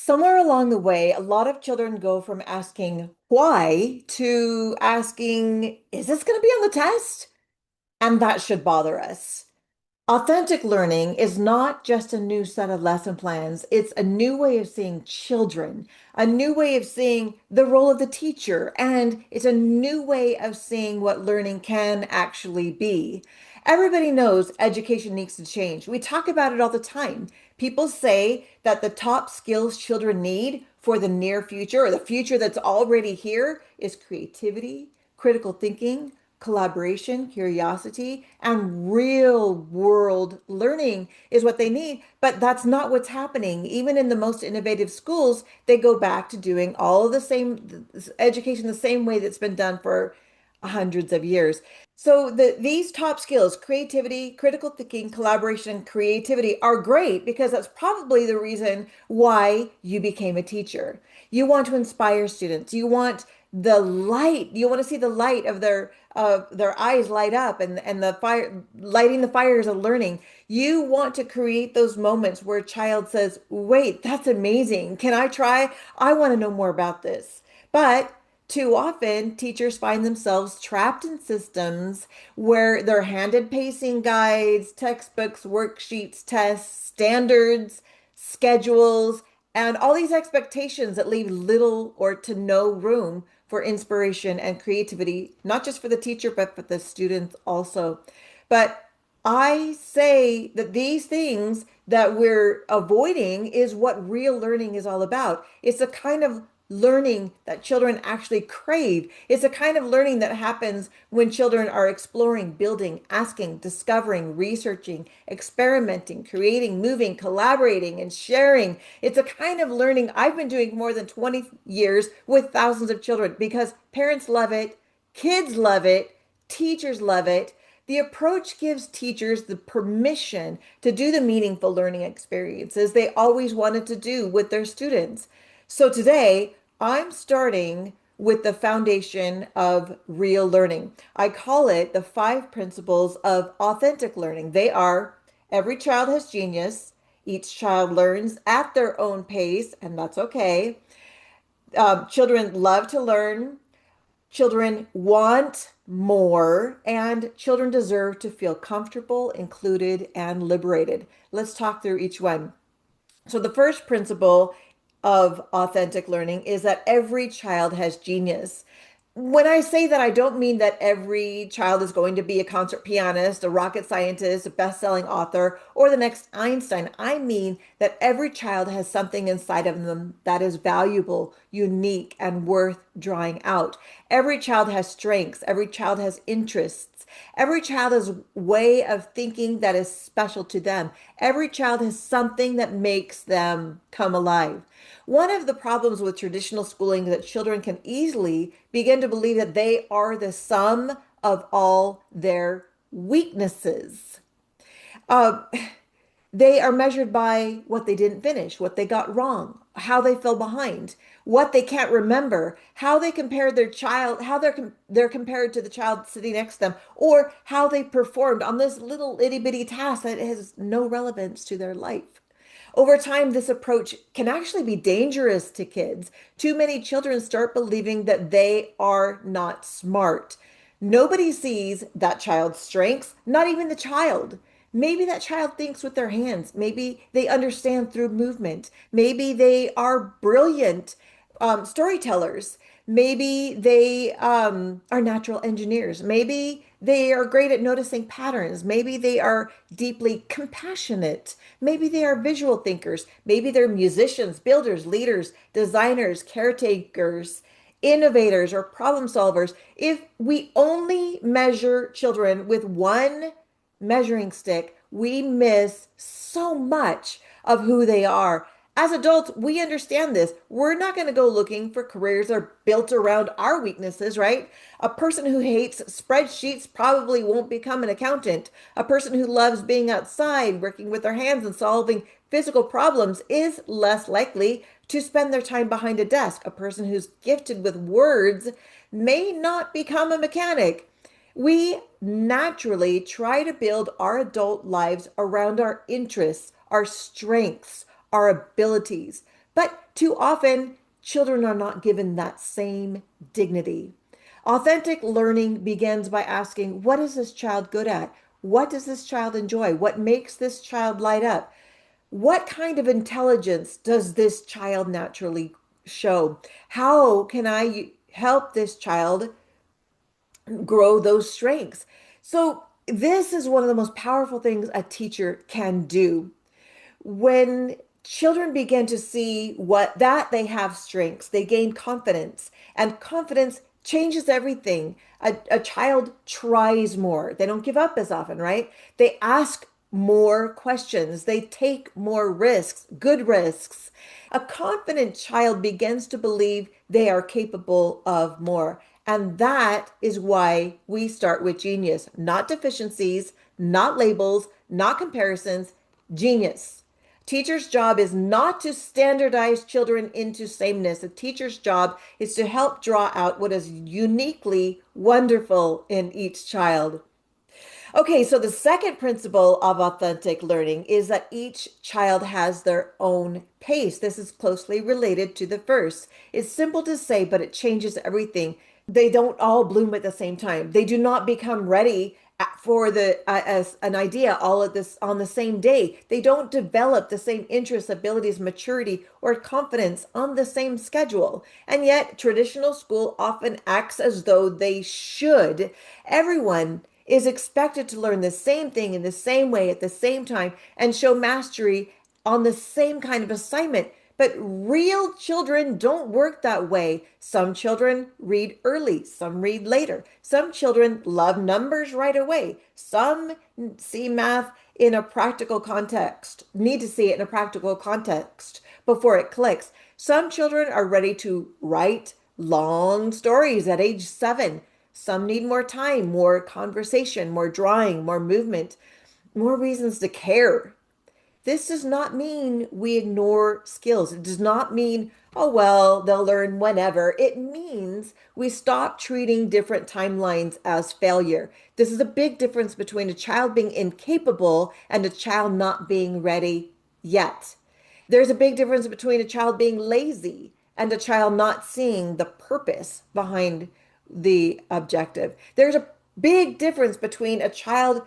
Somewhere along the way, a lot of children go from asking why to asking, is this going to be on the test? And that should bother us. Authentic learning is not just a new set of lesson plans. It's a new way of seeing children, a new way of seeing the role of the teacher, and it's a new way of seeing what learning can actually be. Everybody knows education needs to change. We talk about it all the time. People say that the top skills children need for the near future or the future that's already here is creativity, critical thinking, collaboration, curiosity, and real world learning is what they need. But that's not what's happening. Even in the most innovative schools, they go back to doing all of the same education the same way that's been done for hundreds of years. So these top skills, creativity, critical thinking, collaboration, and creativity are great because that's probably the reason why you became a teacher. You want to inspire students. You want the light. You want to see the light of their eyes light up and the fire lighting the fires of learning. You want to create those moments where a child says, "Wait, that's amazing. Can I try? I want to know more about this." But too often, teachers find themselves trapped in systems where they're handed pacing guides, textbooks, worksheets, tests, standards, schedules, and all these expectations that leave little or to no room for inspiration and creativity, not just for the teacher, but for the students also. But I say that these things that we're avoiding is what real learning is all about. It's a kind of learning that children actually crave. It's a kind of learning that happens when children are exploring, building, asking, discovering, researching, experimenting, creating, moving, collaborating, and sharing. It's a kind of learning I've been doing more than 20 years with thousands of children because parents love it, kids love it, teachers love it. The approach gives teachers the permission to do the meaningful learning experiences they always wanted to do with their students. So today, I'm starting with the foundation of real learning. I call it the five principles of authentic learning. They are every child has genius, each child learns at their own pace, and that's okay. Children love to learn, children want more, and children deserve to feel comfortable, included, and liberated. Let's talk through each one. So, the first principle of authentic learning is that every child has genius. When I say that, I don't mean that every child is going to be a concert pianist, a rocket scientist, a best-selling author, or the next Einstein. I mean that every child has something inside of them that is valuable, unique, and worth drawing out. Every child has strengths. Every child has interests. Every child has a way of thinking that is special to them. Every child has something that makes them come alive. One of the problems with traditional schooling is that children can easily begin to believe that they are the sum of all their weaknesses. Uh, they are measured by what they didn't finish, what they got wrong, how they fell behind, what they can't remember, how they compared their child, how they're compared to the child sitting next to them, or how they performed on this little itty bitty task that has no relevance to their life. Over time, this approach can actually be dangerous to kids. Too many children start believing that they are not smart. Nobody sees that child's strengths, not even the child. Maybe that child thinks with their hands. Maybe they understand through movement. Maybe they are brilliant storytellers. Maybe they are natural engineers. Maybe they are great at noticing patterns. Maybe they are deeply compassionate. Maybe they are visual thinkers. Maybe they're musicians, builders, leaders, designers, caretakers, innovators, or problem solvers. If we only measure children with one measuring stick, we miss so much of who they are. As adults, we understand this. We're not going to go looking for careers that are built around our weaknesses, right? A person who hates spreadsheets probably won't become an accountant. A person who loves being outside, working with their hands and solving physical problems is less likely to spend their time behind a desk. A person who's gifted with words may not become a mechanic. We naturally try to build our adult lives around our interests, our strengths, our abilities. But too often, children are not given that same dignity. Authentic learning begins by asking, what is this child good at? What does this child enjoy? What makes this child light up? What kind of intelligence does this child naturally show? How can I help this child grow those strengths? So, this is one of the most powerful things a teacher can do. When children begin to see what that they have strengths, they gain confidence, and confidence changes everything. A child tries more. They don't give up as often, right? They ask more questions. They take more risks, good risks. A confident child begins to believe they are capable of more. And that is why we start with genius, not deficiencies, not labels, not comparisons, genius. Teacher's job is not to standardize children into sameness. A teacher's job is to help draw out what is uniquely wonderful in each child. Okay, so the second principle of authentic learning is that each child has their own pace. This is closely related to the first. It's simple to say, but it changes everything. They don't all bloom at the same time. They do not become ready for the as an idea all at this on the same day. They don't develop the same interests, abilities, maturity, or confidence on the same schedule. And yet, traditional school often acts as though they should. Everyone is expected to learn the same thing in the same way at the same time and show mastery on the same kind of assignment. But real children don't work that way. Some children read early, some read later. Some children love numbers right away. Some see math in a practical context, need to see it in a practical context before it clicks. Some children are ready to write long stories at age 7. Some need more time, more conversation, more drawing, more movement, more reasons to care. This does not mean we ignore skills. It does not mean, oh, well, they'll learn whenever. It means we stop treating different timelines as failure. This is a big difference between a child being incapable and a child not being ready yet. There's a big difference between a child being lazy and a child not seeing the purpose behind the objective. There's a big difference between a child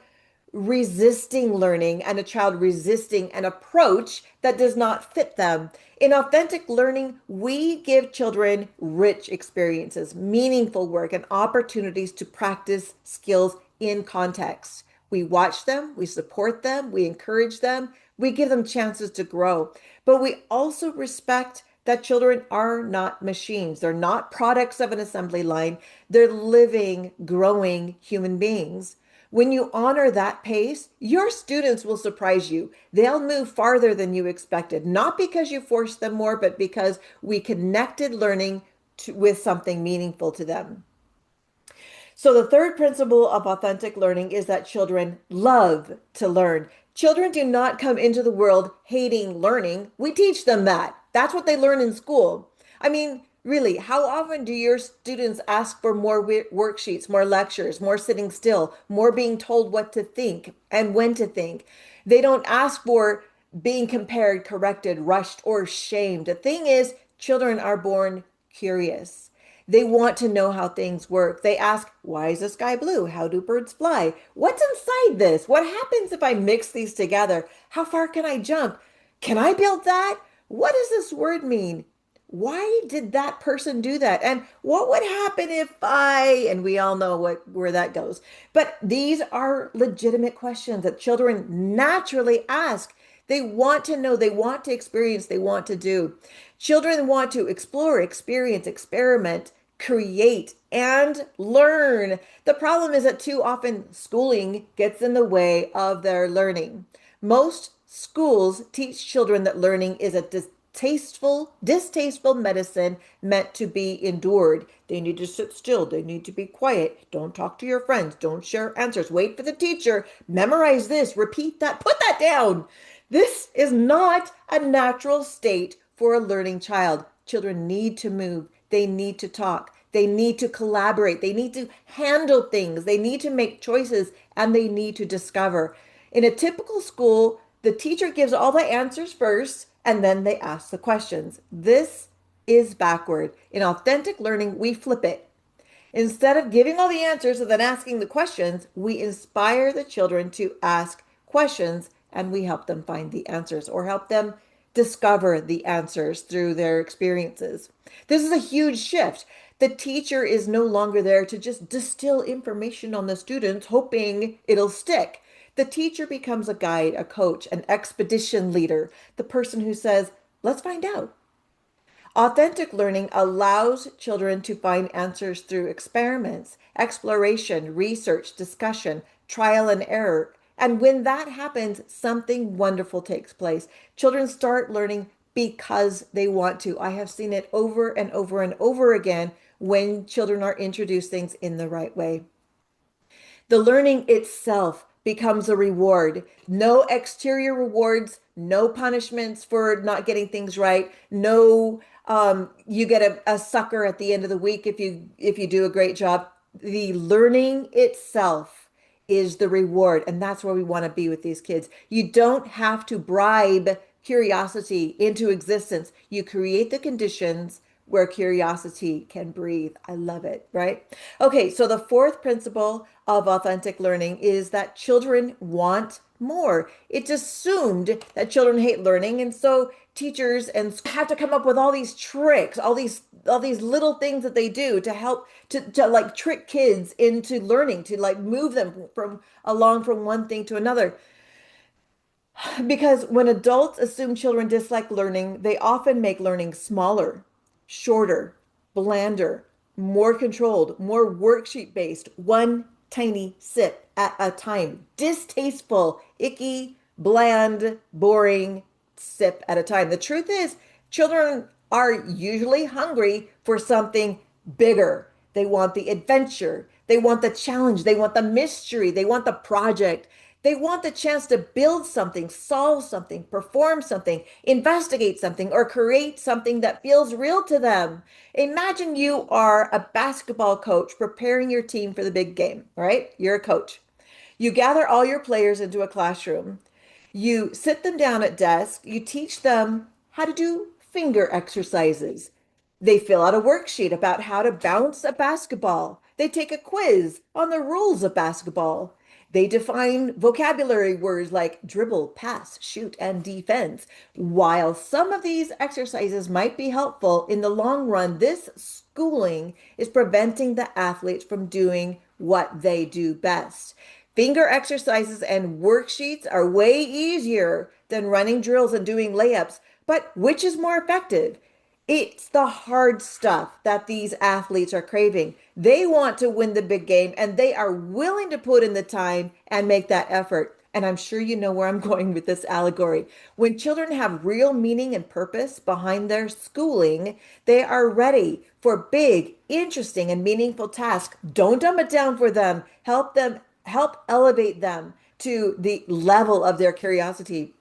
resisting learning and a child resisting an approach that does not fit them. In authentic learning, we give children rich experiences, meaningful work, and opportunities to practice skills in context. We watch them, we support them, we encourage them, we give them chances to grow. But we also respect that children are not machines. They're not products of an assembly line. They're living, growing human beings. When you honor that pace, your students will surprise you. They'll move farther than you expected, not because you forced them more, but because we connected learning with something meaningful to them. So, the third principle of authentic learning is that children love to learn. Children do not come into the world hating learning. We teach them that. That's what they learn in school. I mean, really, how often do your students ask for more worksheets, more lectures, more sitting still, more being told what to think and when to think? They don't ask for being compared, corrected, rushed, or shamed. The thing is, children are born curious. They want to know how things work. They ask, why is the sky blue? How do birds fly? What's inside this? What happens if I mix these together? How far can I jump? Can I build that? What does this word mean? Why did that person do that? And what would happen if I, and we all know where that goes. But these are legitimate questions that children naturally ask. They want to know, they want to experience, they want to do. Children want to explore, experience, experiment, create, and learn. The problem is that too often schooling gets in the way of their learning. Most schools teach children that learning is a distasteful medicine meant to be endured. They need to sit still. They need to be quiet. Don't talk to your friends. Don't share answers. Wait for the teacher. Memorize this. Repeat that. Put that down. This is not a natural state for a learning child. Children need to move. They need to talk. They need to collaborate. They need to handle things. They need to make choices and they need to discover. In a typical school, the teacher gives all the answers first and then they ask the questions. This is backward. In authentic learning, we flip it. Instead of giving all the answers and then asking the questions, we inspire the children to ask questions and we help them find the answers or help them discover the answers through their experiences. This is a huge shift. The teacher is no longer there to just distill information on the students, hoping it'll stick. The teacher becomes a guide, a coach, an expedition leader, the person who says, let's find out. Authentic learning allows children to find answers through experiments, exploration, research, discussion, trial and error. And when that happens, something wonderful takes place. Children start learning because they want to. I have seen it over and over and over again when children are introduced things in the right way. The learning itself becomes a reward. No exterior rewards, no punishments for not getting things right. No, you get a sucker at the end of the week if you do a great job. The learning itself is the reward, and that's where we want to be with these kids. You don't have to bribe curiosity into existence. You create the conditions where curiosity can breathe. I love it, right? Okay, so the fourth principle of authentic learning is that children want more. It's assumed that children hate learning, and so teachers and have to come up with all these tricks, all these little things that they do to help to like trick kids into learning, to like move them from along from one thing to another. Because when adults assume children dislike learning, they often make learning smaller, shorter, blander, more controlled, more worksheet based, one tiny sip at a time. Distasteful, icky, bland, boring sip at a time. The truth is, children are usually hungry for something bigger. They want the adventure. They want the challenge. They want the mystery. They want the project. They want the chance to build something, solve something, perform something, investigate something, or create something that feels real to them. Imagine you are a basketball coach preparing your team for the big game, right? You're a coach. You gather all your players into a classroom. You sit them down at desk. You teach them how to do finger exercises. They fill out a worksheet about how to bounce a basketball. They take a quiz on the rules of basketball. They define vocabulary words like dribble, pass, shoot, and defense. While some of these exercises might be helpful in the long run, this schooling is preventing the athletes from doing what they do best. Finger exercises and worksheets are way easier than running drills and doing layups, but which is more effective? It's the hard stuff that these athletes are craving. They want to win the big game and they are willing to put in the time and make that effort. And I'm sure you know where I'm going with this allegory. When children have real meaning and purpose behind their schooling, they are ready for big, interesting, and meaningful tasks. Don't dumb it down for them. Help elevate them to the level of their curiosity.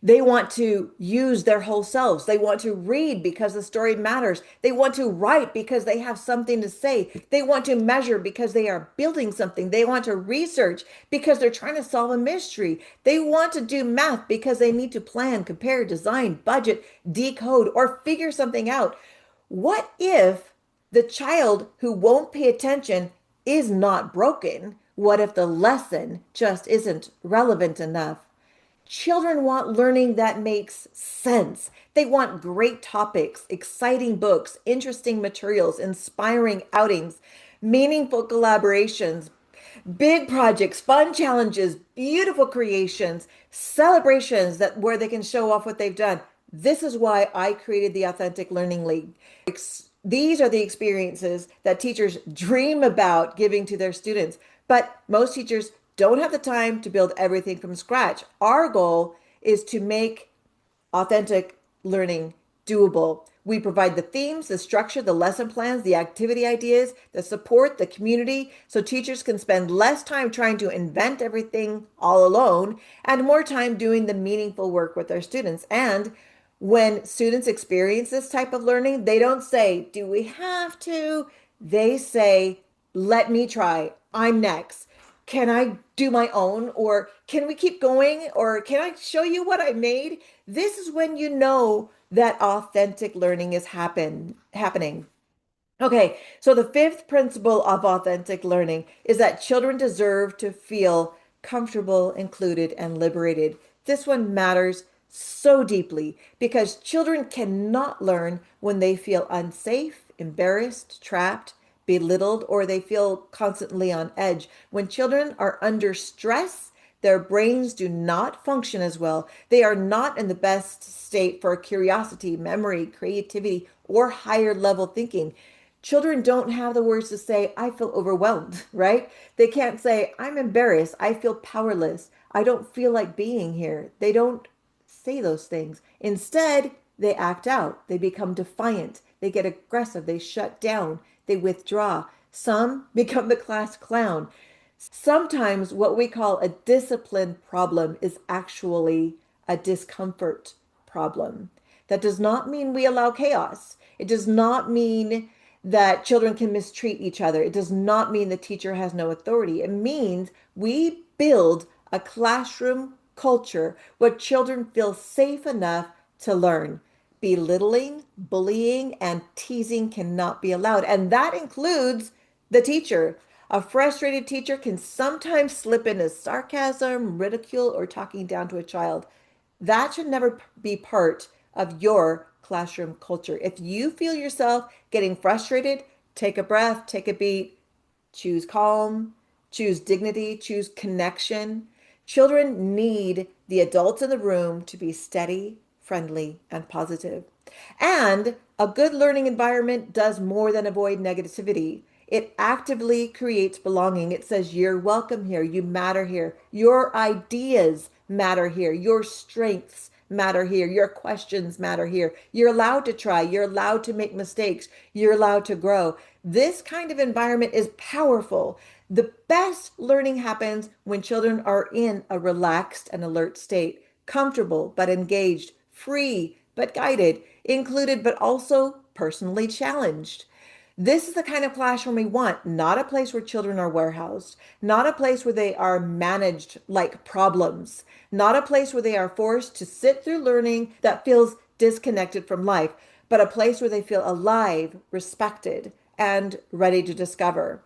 They want to use their whole selves. They want to read because the story matters. They want to write because they have something to say. They want to measure because they are building something. They want to research because they're trying to solve a mystery. They want to do math because they need to plan, compare, design, budget, decode, or figure something out. What if the child who won't pay attention is not broken? What if the lesson just isn't relevant enough? Children want learning that makes sense. They want great topics, exciting books, interesting materials, inspiring outings, meaningful collaborations, big projects, fun challenges, beautiful creations, celebrations that where they can show off what they've done. This is why I created the Authentic Learning League. These are the experiences that teachers dream about giving to their students, but most teachers don't have the time to build everything from scratch. Our goal is to make authentic learning doable. We provide the themes, the structure, the lesson plans, the activity ideas, the support, the community, so teachers can spend less time trying to invent everything all alone and more time doing the meaningful work with their students. And when students experience this type of learning, they don't say, do we have to? They say, let me try. I'm next. Can I do my own? Or can we keep going or can I show you what I made? This is when you know that authentic learning is happening. Okay, so the fifth principle of authentic learning is that children deserve to feel comfortable, included, and liberated. This one matters so deeply because children cannot learn when they feel unsafe, embarrassed, trapped, belittled, or they feel constantly on edge. When children are under stress, their brains do not function as well. They are not in the best state for curiosity, memory, creativity, or higher level thinking. Children don't have the words to say, I feel overwhelmed, right? They can't say, I'm embarrassed. I feel powerless. I don't feel like being here. They don't say those things. Instead, they act out. They become defiant. They get aggressive. They shut down. They withdraw. Some become the class clown. Sometimes what we call a discipline problem is actually a discomfort problem. That does not mean we allow chaos. It does not mean that children can mistreat each other. It does not mean the teacher has no authority. It means we build a classroom culture where children feel safe enough to learn. Belittling, bullying, and teasing cannot be allowed. And that includes the teacher. A frustrated teacher can sometimes slip into sarcasm, ridicule, or talking down to a child. That should never be part of your classroom culture. If you feel yourself getting frustrated, take a breath, take a beat, choose calm, choose dignity, choose connection. Children need the adults in the room to be steady, friendly, and positive. And a good learning environment does more than avoid negativity. It actively creates belonging. It says, you're welcome here. You matter here. Your ideas matter here. Your strengths matter here. Your questions matter here. You're allowed to try. You're allowed to make mistakes. You're allowed to grow. This kind of environment is powerful. The best learning happens when children are in a relaxed and alert state, comfortable but engaged, free but guided, included but also personally challenged. This is the kind of classroom we want, not a place where children are warehoused, not a place where they are managed like problems, not a place where they are forced to sit through learning that feels disconnected from life, but a place where they feel alive, respected, and ready to discover.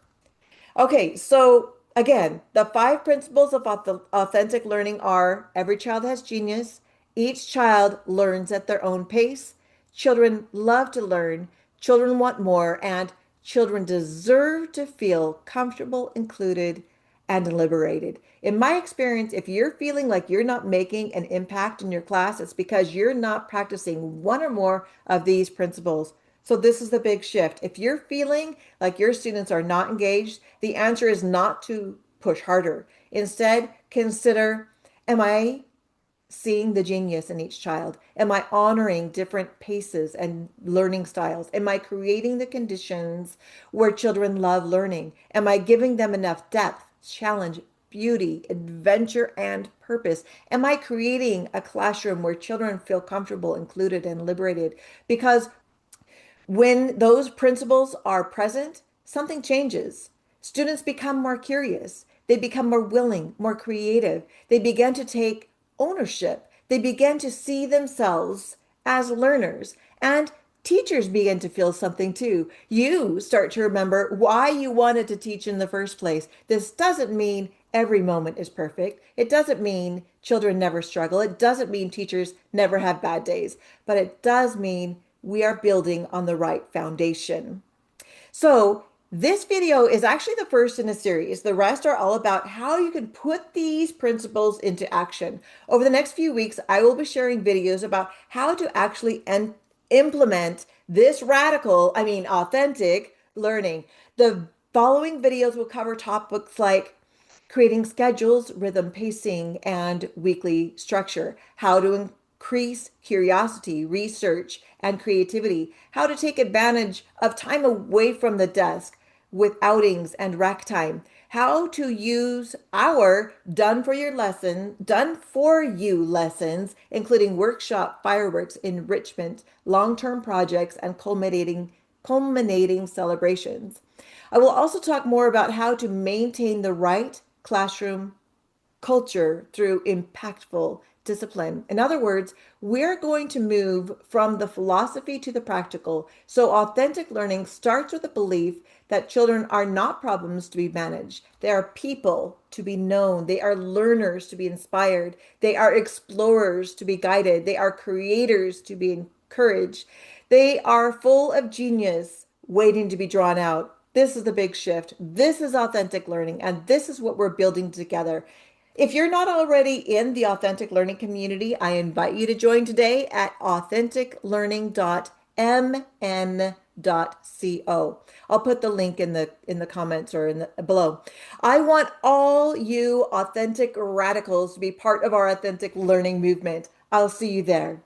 Okay, so again, the five principles of authentic learning are every child has genius, each child learns at their own pace, children love to learn, children want more, and children deserve to feel comfortable, included, and liberated. In my experience, if you're feeling like you're not making an impact in your class, it's because you're not practicing one or more of these principles. So this is the big shift. If you're feeling like your students are not engaged, the answer is not to push harder. Instead, consider, am I seeing the genius in each child? Am I honoring different paces and learning styles? Am I creating the conditions where children love learning? Am I giving them enough depth, challenge, beauty, adventure, and purpose? Am I creating a classroom where children feel comfortable, included, and liberated? Because when those principles are present, something changes. Students become more curious. They become more willing, more creative. They begin to take ownership. They begin to see themselves as learners. And teachers begin to feel something too. You start to remember why you wanted to teach in the first place. This doesn't mean every moment is perfect. It doesn't mean children never struggle. It doesn't mean teachers never have bad days, but it does mean we are building on the right foundation. So this video is actually the first in a series. The rest are all about how you can put these principles into action. Over the next few weeks, I will be sharing videos about how to actually implement this radical, authentic learning. The following videos will cover topics like creating schedules, rhythm, pacing, and weekly structure, how to increase curiosity, research, and creativity, how to take advantage of time away from the desk with outings and rack time, how to use our done for you lessons, including workshop, fireworks, enrichment, long-term projects, and culminating celebrations. I will also talk more about how to maintain the right classroom culture through impactful discipline. In other words, we're going to move from the philosophy to the practical. So, authentic learning starts with a belief that children are not problems to be managed. They are people to be known. They are learners to be inspired. They are explorers to be guided. They are creators to be encouraged. They are full of genius waiting to be drawn out. This is the big shift. This is authentic learning, and this is what we're building together. If you're not already in the authentic learning community, I invite you to join today at authenticlearning.mn.co. I'll put the link in the comments or in the below. I want all you authentic radicals to be part of our authentic learning movement. I'll see you there.